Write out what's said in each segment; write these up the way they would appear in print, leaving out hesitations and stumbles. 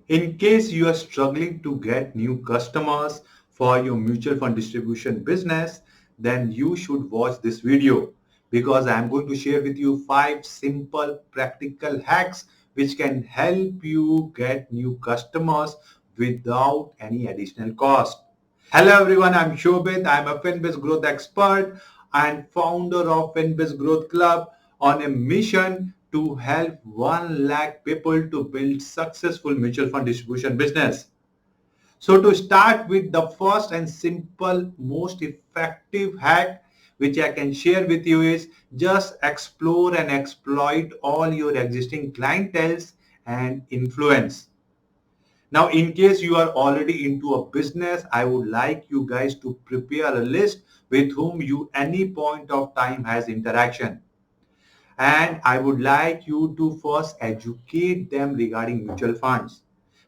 In case you are struggling to get new customers for your mutual fund distribution business, then you should watch this video because I am going to share with you 5 simple practical hacks which can help you get new customers without any additional cost. Hello everyone, I'm Shobhit. I'm a fin-based growth expert and founder of fin-based growth club on a mission to help 1 lakh people to build successful mutual fund distribution business. So to start with, the first and simple most effective hack which I can share with you is just explore and exploit all your existing clienteles and influence. Now, in case you are already into a business, I would like you guys to prepare a list with whom you any point of time has interaction. And I would like you to first educate them regarding mutual funds.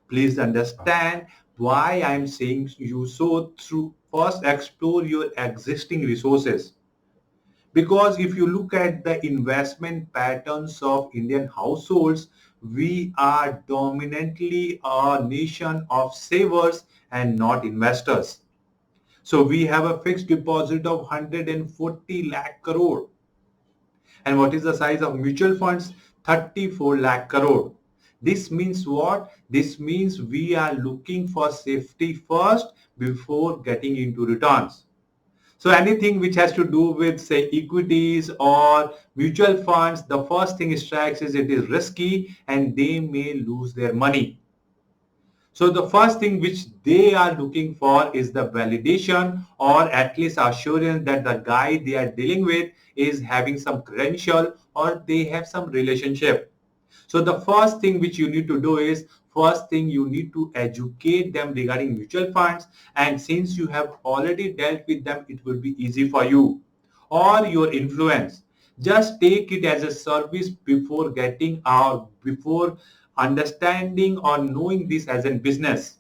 Please understand why I am saying you so through first explore your existing resources. Because if you look at the investment patterns of Indian households, we are dominantly a nation of savers and not investors. So we have a fixed deposit of 140 lakh crore. And what is the size of mutual funds? 34 lakh crore. This means what? This means we are looking for safety first before getting into returns. So anything which has to do with say equities or mutual funds, the first thing it strikes is it is risky and they may lose their money. So the first thing which they are looking for is the validation or at least assurance that the guy they are dealing with is having some credential or they have some relationship. So the first thing which you need to do is first thing you need to educate them regarding mutual funds, and since you have already dealt with them, it will be easy for you or your influence. Just take it as a service before getting out, before understanding or knowing this as a business.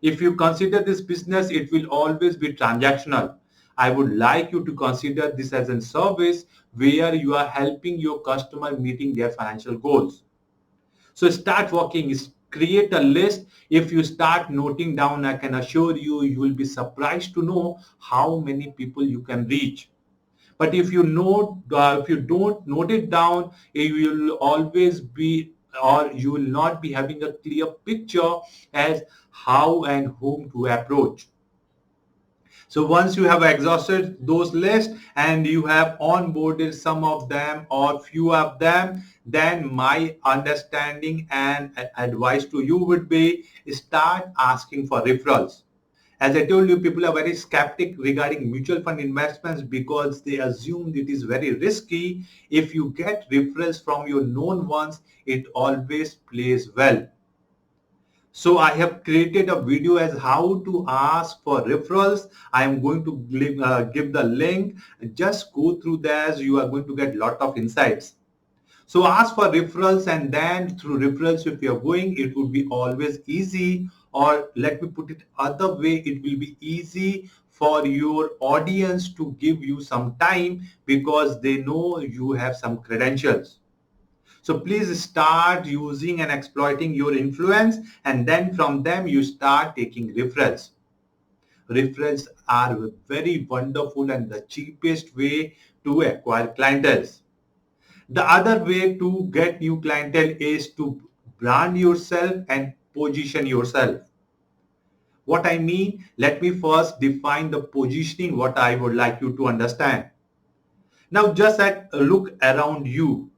If you consider this business, it will always be transactional. I would like you to consider this as a service where you are helping your customer meeting their financial goals. So start working, create a list. If you start noting down, I can assure you, you will be surprised to know how many people you can reach. But if you if you don't note it down, you will always be, or you will not be having a clear picture as how and whom to approach. So once you have exhausted those lists and you have onboarded some of them or few of them, then my understanding and advice to you would be start asking for referrals. As I told you, people are very skeptic regarding mutual fund investments because they assume it is very risky. If you get referrals from your known ones, it always plays well. So I have created a video as how to ask for referrals. I am going to give the link. Just go through this. You are going to get a lot of insights. So ask for referrals, and then through referrals, if you are going, it would be always easy, or let me put it other way, it will be easy for your audience to give you some time because they know you have some credentials. So please start using and exploiting your influence, and then from them you start taking referrals. Referrals are very wonderful and the cheapest way to acquire clientele. The other way to get new clientele is to brand yourself and position yourself. What I mean, let me first define the positioning, what I would like you to understand. Now just look around you.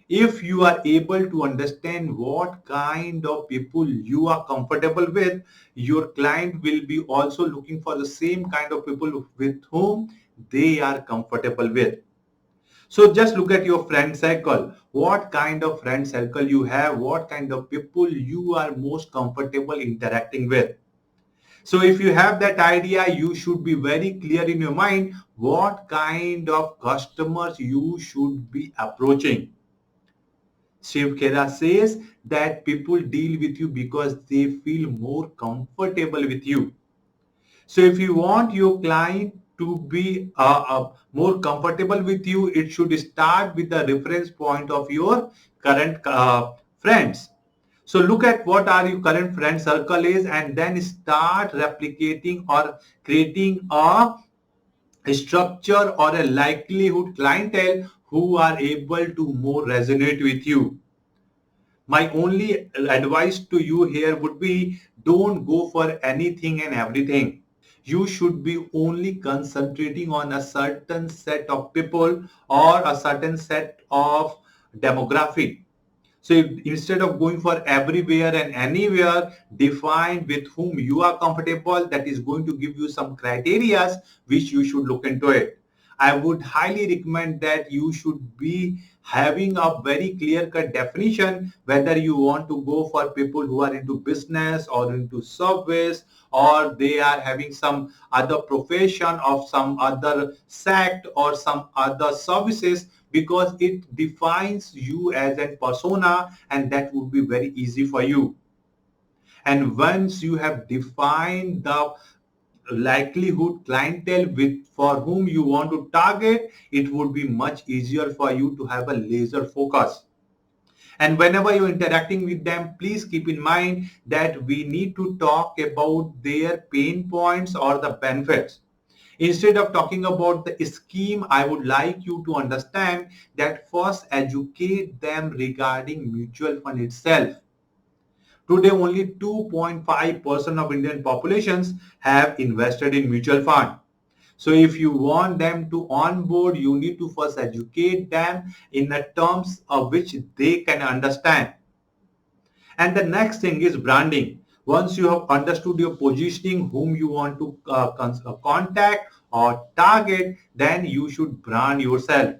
If you are able to understand what kind of people you are comfortable with, your client will be also looking for the same kind of people with whom they are comfortable with. So just look at your friend circle. What kind of friend circle you have, what kind of people you are most comfortable interacting with. So if you have that idea, you should be very clear in your mind what kind of customers you should be approaching. Shiv Khera says that people deal with you because they feel more comfortable with you. So if you want your client to be more comfortable with you, it should start with the reference point of your current friends. So look at what are your current friend circle is, and then start replicating or creating a structure or a likelihood clientele who are able to more resonate with you. My only advice to you here would be, don't go for anything and everything. You should be only concentrating on a certain set of people or a certain set of demographic. So instead of going for everywhere and anywhere, define with whom you are comfortable. That is going to give you some criterias which you should look into it. I would highly recommend that you should be having a very clear-cut definition whether you want to go for people who are into business or into service, or they are having some other profession of some other sect or some other services, because it defines you as a persona, and that would be very easy for you. And once you have defined the likelihood clientele with for whom you want to target, it would be much easier for you to have a laser focus. And whenever you're interacting with them, please keep in mind that we need to talk about their pain points or the benefits. Instead of talking about the scheme, I would like you to understand that first educate them regarding mutual fund itself. Today, only 2.5% of Indian populations have invested in mutual fund. So if you want them to onboard, you need to first educate them in the terms of which they can understand. And the next thing is branding. Once you have understood your positioning, whom you want to contact or target, then you should brand yourself.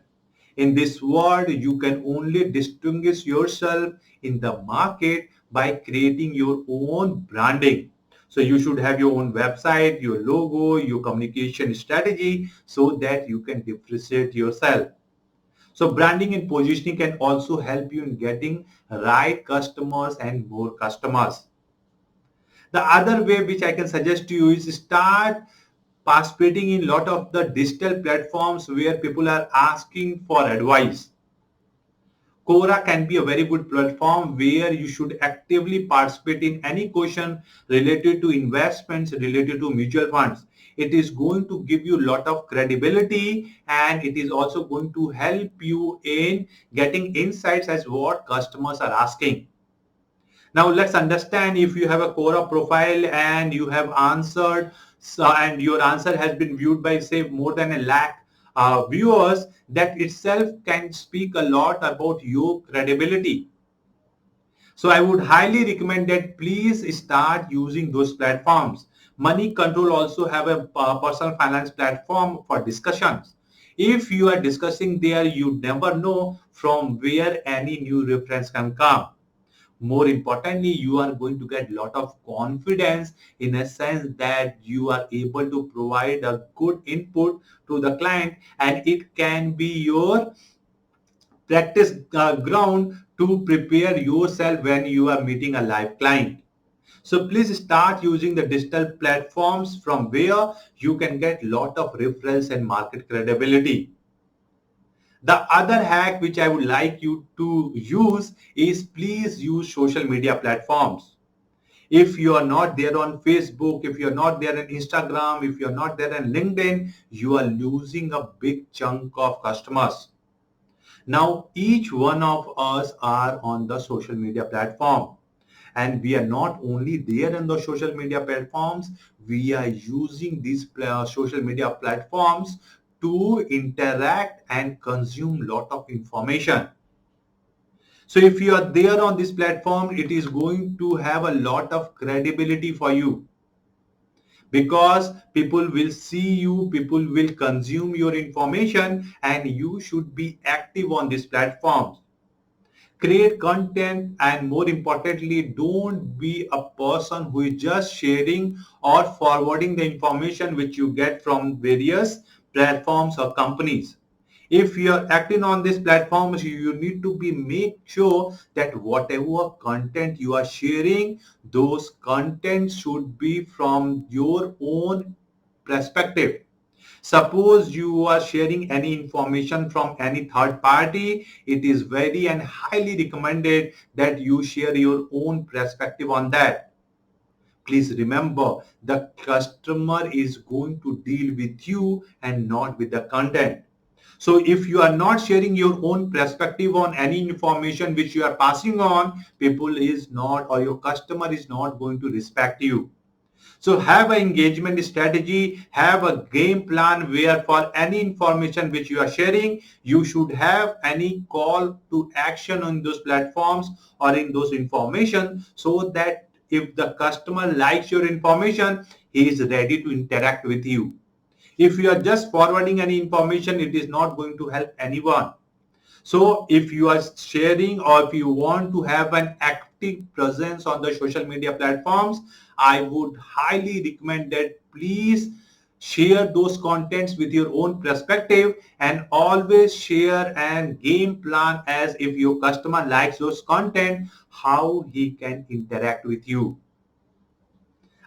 In this world, you can only distinguish yourself in the market by creating your own branding. So you should have your own website, your logo, your communication strategy, so that you can differentiate yourself. So branding and positioning can also help you in getting right customers and more customers. The other way which I can suggest to you is start participating in a lot of the digital platforms where people are asking for advice. Quora can be a very good platform where you should actively participate in any question related to investments, related to mutual funds. It is going to give you a lot of credibility, and it is also going to help you in getting insights as what customers are asking. Now let's understand, if you have a Quora profile and you have answered, and your answer has been viewed by say more than 1 lakh viewers, that itself can speak a lot about your credibility. So I would highly recommend that please start using those platforms. Money Control also have a personal finance platform for discussions. If you are discussing there, you never know from where any new reference can come. More importantly, you are going to get a lot of confidence in a sense that you are able to provide a good input to the client, and it can be your practice ground to prepare yourself when you are meeting a live client. So please start using the digital platforms from where you can get a lot of referrals and market credibility. The other hack which I would like you to use is, please use social media platforms. If you are not there on Facebook, if you're not there on Instagram, if you're not there on LinkedIn, you are losing a big chunk of customers. Now, each one of us are on the social media platform. And we are not only there on the social media platforms, we are using these social media platforms to interact and consume lot of information. So if you are there on this platform, it is going to have a lot of credibility for you, because people will see you, people will consume your information, and you should be active on these platforms. Create content, and more importantly, don't be a person who is just sharing or forwarding the information which you get from various platforms or companies. If you are acting on these platforms, you need to be make sure that whatever content you are sharing, those contents should be from your own perspective. Suppose you are sharing any information from any third party, it is very and highly recommended that you share your own perspective on that. Please remember, the customer is going to deal with you and not with the content. So if you are not sharing your own perspective on any information which you are passing on, people is not, or your customer is not going to respect you. So have an engagement strategy, have a game plan where for any information which you are sharing, you should have any call to action on those platforms or in those information, so that if the customer likes your information, he is ready to interact with you. If you are just forwarding any information, it is not going to help anyone. So if you are sharing, or if you want to have an active presence on the social media platforms, I would highly recommend that please share those contents with your own perspective, and always share and game plan as if your customer likes those content, how he can interact with you.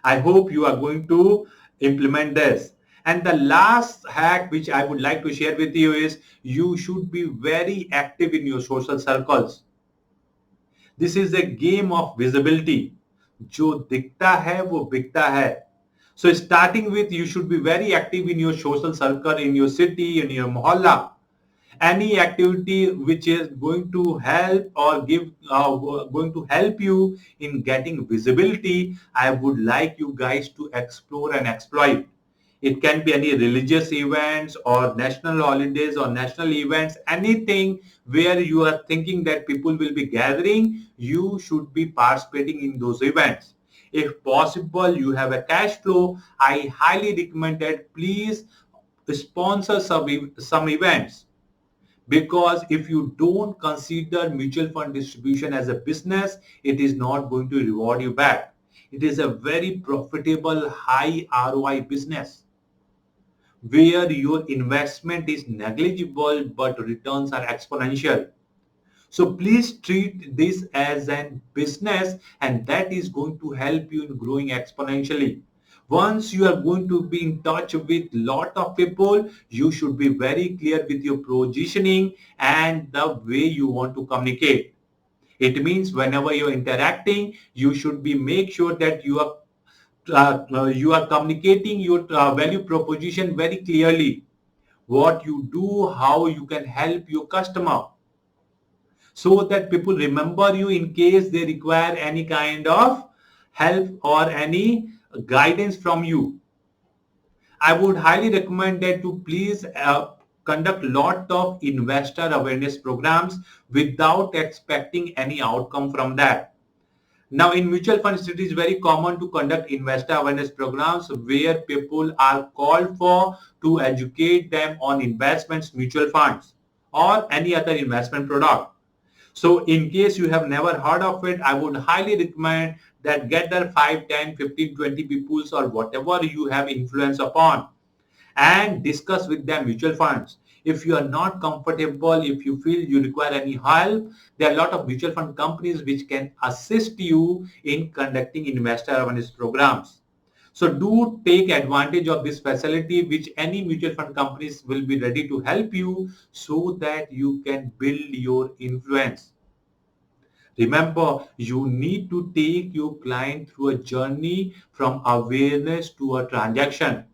I hope you are going to implement this. And the last hack which I would like to share with you is you should be very active in your social circles. This is a game of visibility. जो दिखता है वो बिकता है. So starting with, you should be very active in your social circle, in your city, in your mohalla. Any activity which is going to help or going to help you in getting visibility, I would like you guys to explore and exploit. It can be any religious events or national holidays or national events, anything where you are thinking that people will be gathering, you should be participating in those events. If possible, you have a cash flow, I highly recommend that please sponsor some events. Because if you don't consider mutual fund distribution as a business, it is not going to reward you back. It is a very profitable, high ROI business where your investment is negligible but returns are exponential. So please treat this as a business, and that is going to help you in growing exponentially. Once you are going to be in touch with lot of people, you should be very clear with your positioning and the way you want to communicate. It means whenever you're interacting, you should be make sure that you are communicating your value proposition very clearly. What you do, how you can help your customer, so that people remember you in case they require any kind of help or any guidance from you. I would highly recommend that to please conduct lot of investor awareness programs without expecting any outcome from that. Now, in mutual funds, it is very common to conduct investor awareness programs where people are called for to educate them on investments, mutual funds, or any other investment product. So in case you have never heard of it, I would highly recommend that gather 5, 10, 15, 20 people or whatever you have influence upon, and discuss with them mutual funds. If you are not comfortable, if you feel you require any help, there are a lot of mutual fund companies which can assist you in conducting investor awareness programs. So do take advantage of this facility, which any mutual fund companies will be ready to help you so that you can build your influence. Remember, you need to take your client through a journey from awareness to a transaction.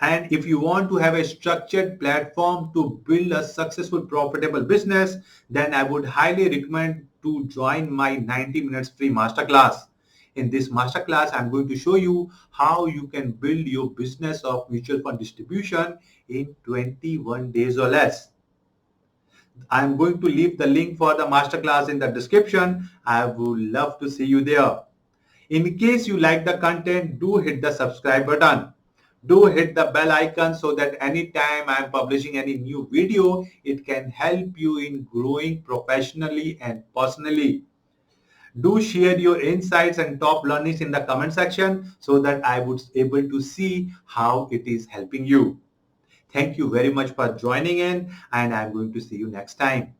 And if you want to have a structured platform to build a successful, profitable business, then I would highly recommend to join my 90 minutes free masterclass. In this masterclass, I'm going to show you how you can build your business of mutual fund distribution in 21 days or less. I'm going to leave the link for the masterclass in the description. I would love to see you there. In case you like the content, do hit the subscribe button. Do hit the bell icon so that anytime I am publishing any new video, it can help you in growing professionally and personally. Do share your insights and top learnings in the comment section so that I would be able to see how it is helping you. Thank you very much for joining in, and I'm going to see you next time.